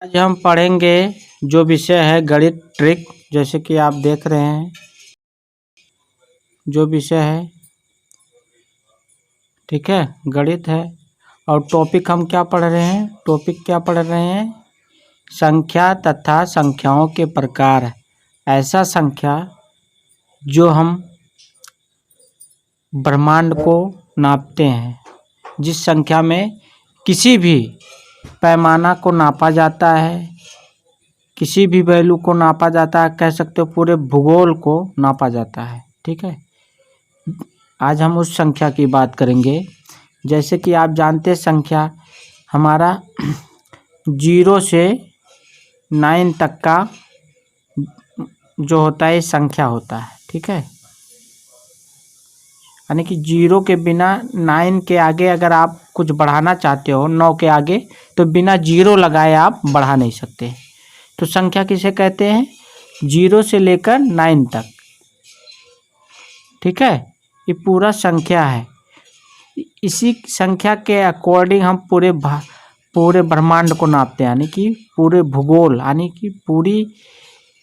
आज हम पढ़ेंगे जो विषय है गणित ट्रिक। जैसे कि आप देख रहे हैं जो विषय है, ठीक है, गणित है। और टॉपिक हम क्या पढ़ रहे हैं? टॉपिक क्या पढ़ रहे हैं? संख्या तथा संख्याओं के प्रकार। ऐसा संख्या जो हम ब्रह्मांड को नापते हैं, जिस संख्या में किसी भी पैमाना को नापा जाता है, किसी भी वैल्यू को नापा जाता है, कह सकते हो पूरे भूगोल को नापा जाता है। ठीक है, आज हम उस संख्या की बात करेंगे। जैसे कि आप जानते हैं संख्या हमारा 0 से 9 तक का जो होता है संख्या होता है। ठीक है, यानी कि 0 के बिना 9 के आगे अगर आप कुछ बढ़ाना चाहते हो, 9 के आगे, तो बिना 0 लगाए आप बढ़ा नहीं सकते। तो संख्या किसे कहते हैं? 0 से लेकर 9 तक। ठीक है, ये पूरा संख्या है। इसी संख्या के अकॉर्डिंग हम पूरे ब्रह्मांड को नापते हैं, यानी कि पूरे भूगोल, यानी कि पूरी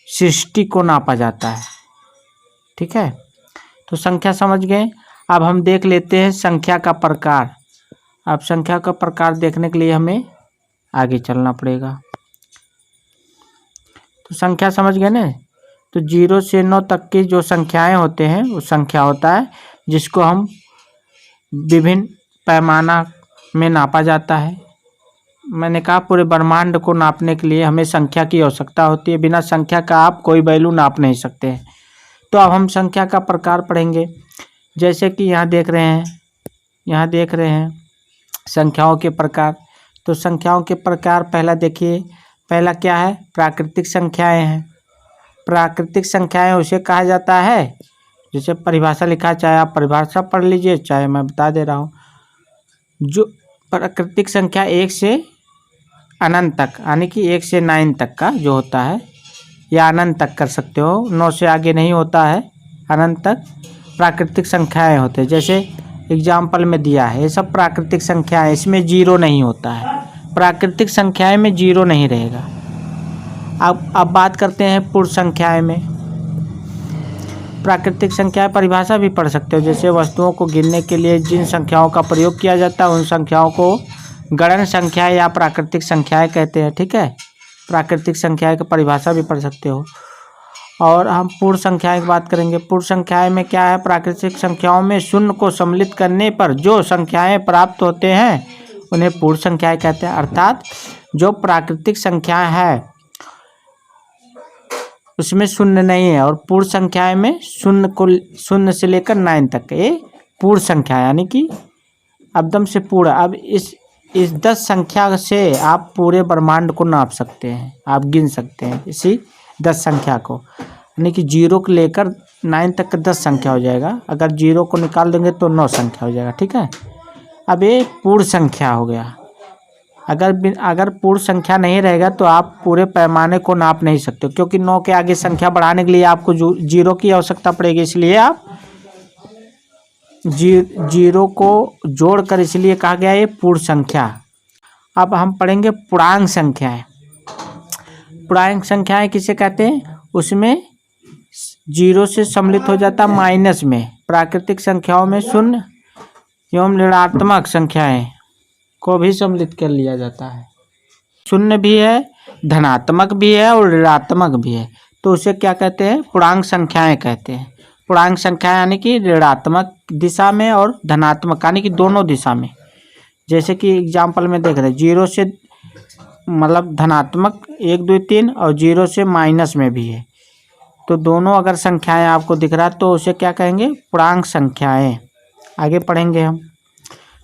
सृष्टि को नापा जाता है। ठीक है, तो संख्या समझ गए। अब हम देख लेते हैं संख्या का प्रकार। अब संख्या का प्रकार देखने के लिए हमें आगे चलना पड़ेगा। तो संख्या समझ गए ना? तो 0 से 9 तक की जो संख्याएं होते हैं वो संख्या होता है, जिसको हम विभिन्न पैमाना में नापा जाता है। मैंने कहा पूरे ब्रह्मांड को नापने के लिए हमें संख्या की आवश्यकता होती है। बिना संख्या का आप कोई वैल्यू नाप नहीं सकते हैं। तो अब हम संख्या का प्रकार पढ़ेंगे। जैसे कि यहाँ देख रहे हैं संख्याओं के प्रकार। तो संख्याओं के प्रकार पहला देखिए, पहला क्या है? प्राकृतिक संख्याएं हैं। प्राकृतिक संख्याएं उसे कहा जाता है, जैसे परिभाषा लिखा है, चाहे आप परिभाषा पढ़ लीजिए चाहे मैं बता दे रहा हूँ। जो प्राकृतिक संख्या 1 से अनंत तक, यानी कि 1 से 9 तक का जो होता है, या अनंत तक कर सकते हो, 9 से आगे नहीं होता है, अनंत तक प्राकृतिक संख्याएं होते हैं। जैसे एग्जाम्पल में दिया है, ये सब प्राकृतिक संख्याएं, इसमें 0 नहीं होता है। प्राकृतिक संख्याएं में 0 नहीं रहेगा। अब बात करते हैं पूर्ण संख्याएं में। प्राकृतिक संख्याएं परिभाषा भी पढ़ सकते हो। जैसे वस्तुओं को गिनने के लिए जिन संख्याओं का प्रयोग किया जाता है उन संख्याओं को गणन संख्याएं या प्राकृतिक संख्याएं कहते हैं। ठीक है, प्राकृतिक संख्याएं की परिभाषा भी पढ़ सकते हो। और हम पूर्ण संख्याएं की बात करेंगे। पूर्ण संख्याएं में क्या है? प्राकृतिक संख्याओं में शून्य को सम्मिलित करने पर जो संख्याएं प्राप्त होते हैं उन्हें पूर्ण संख्याएं कहते हैं। अर्थात जो प्राकृतिक संख्या है उसमें शून्य नहीं है, और पूर्ण संख्याएं में शून्य से लेकर 9 तक ये पूर्ण संख्या, यानी कि एकदम से पूरा। अब इस 10 संख्या से आप पूरे ब्रह्मांड को नाप सकते हैं, आप गिन सकते हैं इसी 10 संख्या को, यानी कि 0 को लेकर 9 तक का 10 संख्या हो जाएगा। अगर 0 को निकाल देंगे तो 9 संख्या हो जाएगा। ठीक है, अब ये पूर्ण संख्या हो गया। अगर पूर्ण संख्या नहीं रहेगा तो आप पूरे पैमाने को नाप नहीं सकते, क्योंकि 9 के आगे संख्या बढ़ाने के लिए आपको 0 की आवश्यकता पड़ेगी, इसलिए आप 0 को जोड़कर इसलिए कहा गया ये पूर्ण संख्या। अब हम पढ़ेंगे पूर्णांक संख्याएं। पूर्णांक संख्याएं किसे कहते हैं? उसमें 0 से सम्मिलित हो जाता माइनस में। प्राकृतिक संख्याओं में शून्य एवं ऋणात्मक संख्याएं को भी सम्मिलित कर लिया जाता है। शून्य भी है, धनात्मक भी है और ऋणात्मक भी है, तो उसे क्या कहते हैं? पूर्णांक संख्याएं कहते हैं। पूर्णांक संख्या यानी कि ऋणात्मक दिशा में और धनात्मक यानी कि दोनों दिशा में। जैसे कि एग्जाम्पल में देख रहे हैं 0 से मतलब धनात्मक 1 2 3 और 0 से माइनस में भी है, तो दोनों अगर संख्याएं आपको दिख रहा है तो उसे क्या कहेंगे? पूर्णांक संख्याएं। आगे पढ़ेंगे हम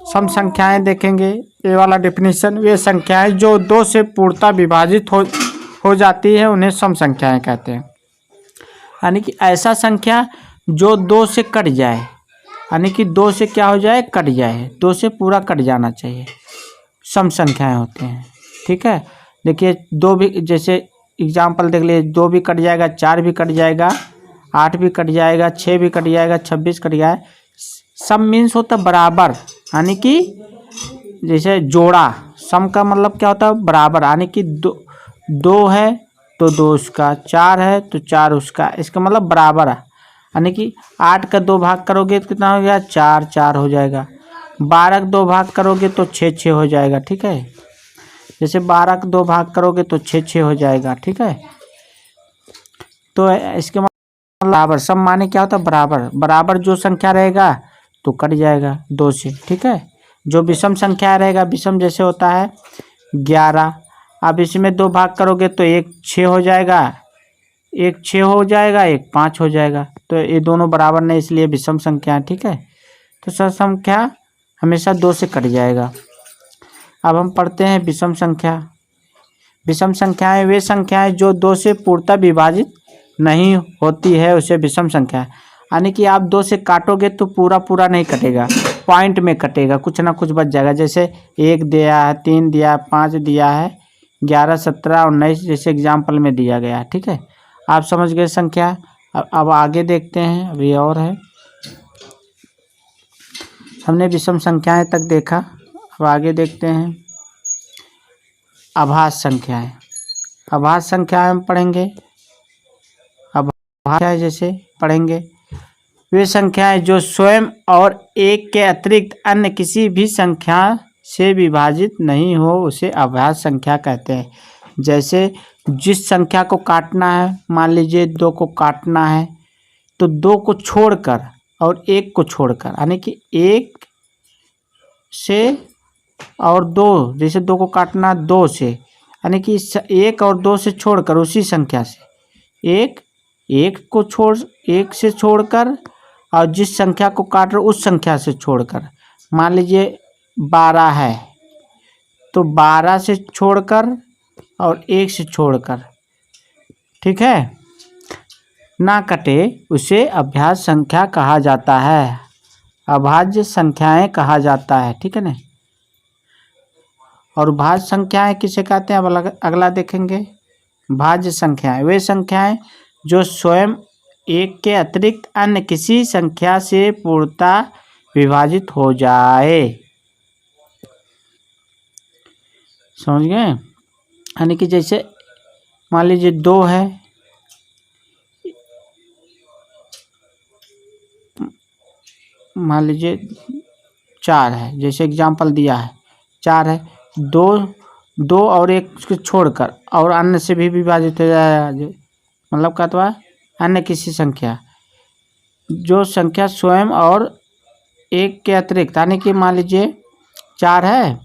सम संख्याएं देखेंगे। ये वाला डेफिनेशन, वे संख्याएं जो 2 से पूर्णतः विभाजित हो जाती है उन्हें सम संख्याएं कहते हैं। यानी कि ऐसा संख्या जो 2 से कट जाए, यानी कि 2 से क्या हो जाए? कट जाए, 2 से पूरा कट जाना चाहिए, सम संख्याएं होते हैं। ठीक है, देखिए 2 भी, जैसे एग्जाम्पल देख लीजिए, 2 भी कट जाएगा, 4 भी कट जाएगा, 8 भी कट जाएगा, 6 भी कट जाएगा, 26 कट जाए। सम मीन्स होता बराबर, यानी कि जैसे जोड़ा। सम का मतलब क्या होता है? बराबर, यानी कि 2 है तो 2 उसका, 4 है तो 4 उसका, इसका मतलब बराबर है। यानी कि 8 का 2 भाग करोगे तो कितना हो गया, 4 4 हो जाएगा। 12 का 2 भाग करोगे तो 6 6 हो जाएगा, ठीक है। जैसे 12 का 2 भाग करोगे तो 6 6 हो जाएगा, ठीक है। तो इसके मतलब बराबर, सब माने क्या होता है, बराबर। बराबर जो संख्या रहेगा तो कट जाएगा 2 से, ठीक है। जो विषम संख्या रहेगा, विषम जैसे होता है 11, अब इसमें 2 भाग करोगे तो 1 6 हो जाएगा, 1 6 हो जाएगा, 1 5 हो जाएगा। तो ये दोनों बराबर नहीं, इसलिए विषम संख्या है, ठीक है। तो सम संख्या हमेशा 2 से कट जाएगा। अब हम पढ़ते हैं विषम संख्या। विषम संख्याएं वे संख्याएं जो 2 से पूर्णतः विभाजित नहीं होती है, उसे विषम संख्या है। यानी कि आप 2 से काटोगे तो पूरा पूरा नहीं कटेगा, पॉइंट में कटेगा, कुछ ना कुछ बच जाएगा। जैसे 1 दिया है, 3 दिया है, 5 दिया है, 11 17 19 जैसे एग्जाम्पल में दिया गया है, ठीक है। आप समझ गए संख्या। अब आगे देखते हैं, अभी और है। हमने विषम संख्याएं तक देखा, अब आगे देखते हैं अभाज्य संख्याएं। अभाज्य संख्याएं हम पढ़ेंगे। अभाज्य जैसे पढ़ेंगे, वे संख्याएं जो स्वयं और एक के अतिरिक्त अन्य किसी भी संख्या से विभाजित नहीं हो, उसे अभाज्य संख्या कहते हैं। जैसे जिस संख्या को काटना है, मान लीजिए 2 को काटना है, तो 2 को छोड़कर और 1 को छोड़कर, यानी कि 1 से और 2, जैसे 2 को काटना 2 से, यानी कि 1 और 2 से छोड़कर, उसी संख्या से 1 से छोड़कर, और जिस संख्या को काट रहे उस संख्या से छोड़कर। मान लीजिए 12 है तो 12 से छोड़कर और 1 से छोड़कर, ठीक है, ना कटे, उसे अभाज्य संख्या कहा जाता है। अभाज्य संख्याएं कहा जाता है, ठीक है ना। और भाज्य संख्याएं किसे कहते हैं, अब अगला देखेंगे। भाज्य संख्याएं वे संख्याएं जो स्वयं एक के अतिरिक्त अन्य किसी संख्या से पूर्णतः विभाजित हो जाए। समझ गए। यानी कि जैसे मान लीजिए 2 है, मान लीजिए 4 है, जैसे एग्जाम्पल दिया है 4 है, 2 और 1 को छोड़कर और अन्य से भी विभाजित हो जाएगा, मतलब कहता है अन्य किसी संख्या, जो संख्या स्वयं और 1 के अतिरिक्त, यानी कि मान लीजिए 4 है,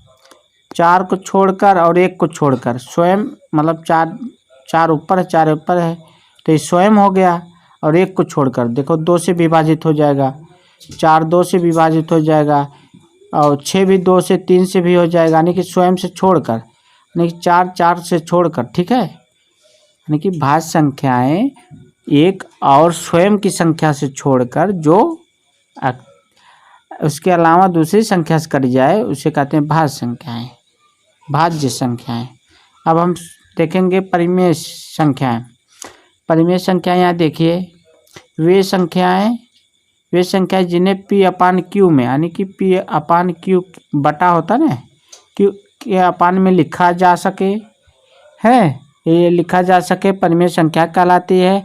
4 को छोड़कर और 1 को छोड़कर, स्वयं मतलब 4 ऊपर है, 4 ऊपर है, तो ये स्वयं हो गया। और 1 को छोड़कर देखो 2 से विभाजित हो जाएगा, 4 2 से विभाजित हो जाएगा, और 6 भी 2 से 3 से भी हो जाएगा, यानी कि स्वयं से छोड़कर, यानी कि 4 4 से छोड़कर, ठीक है। यानी कि भाज्य संख्याएं एक और स्वयं की संख्या से छोड़कर जो उसके अलावा दूसरी संख्या से कट जाए, उसे कहते हैं भाज्य संख्याएं, भाज्य संख्याएं। अब हम देखेंगे परिमेय संख्याएं। परिमेय संख्याएं यहाँ देखिए, वे संख्याएं जिन्हें P अपान Q में, यानी कि P अपान Q बटा होता ना, Q के अपान में लिखा जा सके, है ये लिखा जा सके, परिमेय संख्या कहलाती है।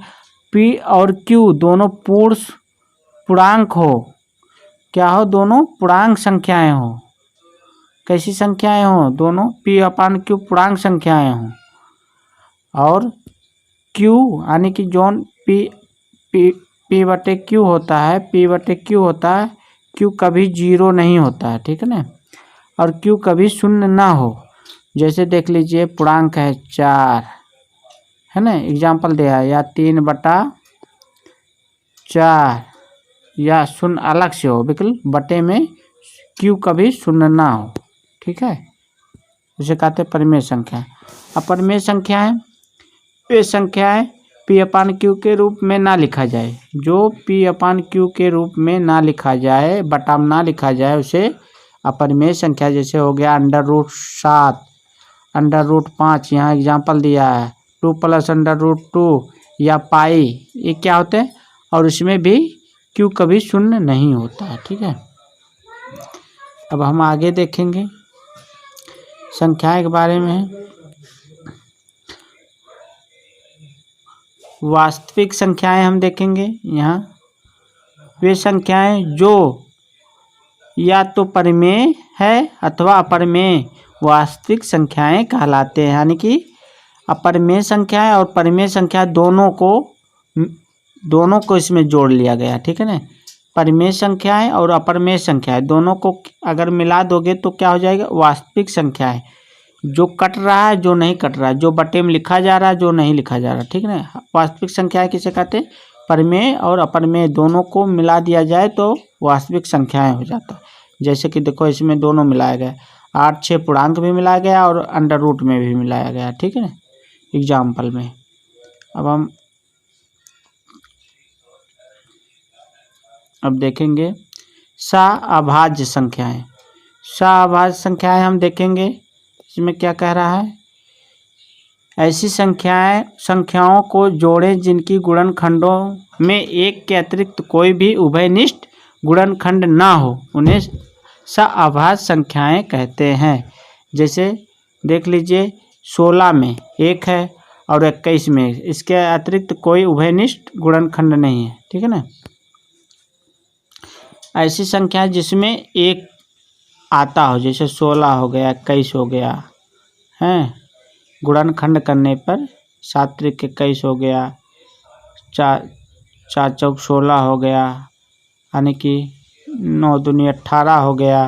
P और Q दोनों पूर्णांक हो, क्या हो, दोनों पूर्णांक संख्याएं हो। कैसी संख्याएं हो, दोनों P अपान Q पूर्णांक संख्याएं हो। और Q यानी कि जोन P बटे Q होता है, P बटे Q होता है, Q कभी 0 नहीं होता है, ठीक है ना। और Q कभी शून्य ना हो। जैसे देख लीजिए पूर्णांक है 4, है ना, एग्जाम्पल दिया है, या 3/4, या शून्य अलग से हो, बिल्कुल बटे में Q कभी शून्य ना हो, ठीक है, उसे कहते हैं परिमेय संख्या। अपरिमेय संख्याएं वे संख्याएं P अपान Q के रूप में ना लिखा जाए, जो P अपान Q के रूप में ना लिखा जाए, बटा में ना लिखा जाए, उसे अपरिमेय संख्या। जैसे हो गया √7, √5, यहाँ एग्जाम्पल दिया है 2 + √2 या पाई, ये क्या होते हैं, और इसमें भी Q कभी शून्य नहीं होता है, ठीक है। अब हम आगे देखेंगे संख्या के बारे में। वास्तविक संख्याएं हम देखेंगे यहाँ, वे संख्याएं जो या तो परिमेय है अथवा अपरिमेय वास्तविक संख्याएं कहलाते हैं। यानी कि अपरिमेय संख्याएं और परिमेय संख्या दोनों को इसमें जोड़ लिया गया, ठीक है ना। परिमेय संख्याएं और अपरिमेय संख्याएं दोनों को अगर मिला दोगे तो क्या हो जाएगा, वास्तविक संख्याएं, जो कट रहा है जो नहीं कट रहा है, जो बटे में लिखा जा रहा है जो नहीं लिखा जा रहा, ठीक है ना। वास्तविक संख्याएं किसे कहते हैं, परिमेय और अपरिमेय दोनों को मिला दिया जाए तो वास्तविक संख्याएं हो जाता है। जैसे कि देखो इसमें दोनों मिलाया गया, 8 6 पूर्णांक भी मिलाया गया और अंडर रूट में भी मिलाया गया, ठीक है ना, एग्जाम्पल में। अब देखेंगे सअभाज्य संख्याएं। सअभाज्य संख्याएं हम देखेंगे, इसमें क्या कह रहा है, ऐसी संख्याओं को जोड़ें जिनकी गुणनखंडों में एक के अतिरिक्त कोई भी उभयनिष्ठ गुणनखंड ना हो, उन्हें सअभाज्य संख्याएं कहते हैं। जैसे देख लीजिए 16 में 1 है और 21 में, इसके अतिरिक्त कोई उभयनिष्ठ गुणनखंड नहीं है, ठीक है ना। ऐसी संख्या जिसमें एक आता हो, जैसे 16 हो गया, 21 हो गया है, गुणनखंड करने पर 7 त्रिक 21 हो गया, 4 चौक 16 हो गया, यानी कि 9 दूनी 18 हो गया,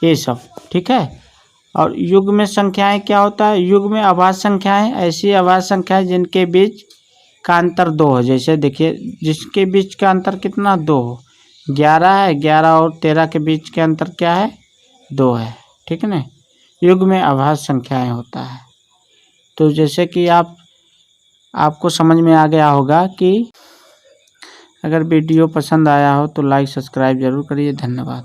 ये सब, ठीक है। और युग्म संख्याएं क्या होता है, युग्म में अभाज्य संख्याएं ऐसी अभाज्य संख्याएं जिनके बीच का अंतर 2 हो। जैसे देखिए जिसके बीच का अंतर कितना, 2 हो, 11 है, 11 और 13 के बीच के अंतर क्या है, 2 है, ठीक है ना। युग्म में अभाज्य संख्याएं होता है। तो जैसे कि आपको समझ में आ गया होगा कि अगर वीडियो पसंद आया हो तो लाइक सब्सक्राइब जरूर करिए। धन्यवाद।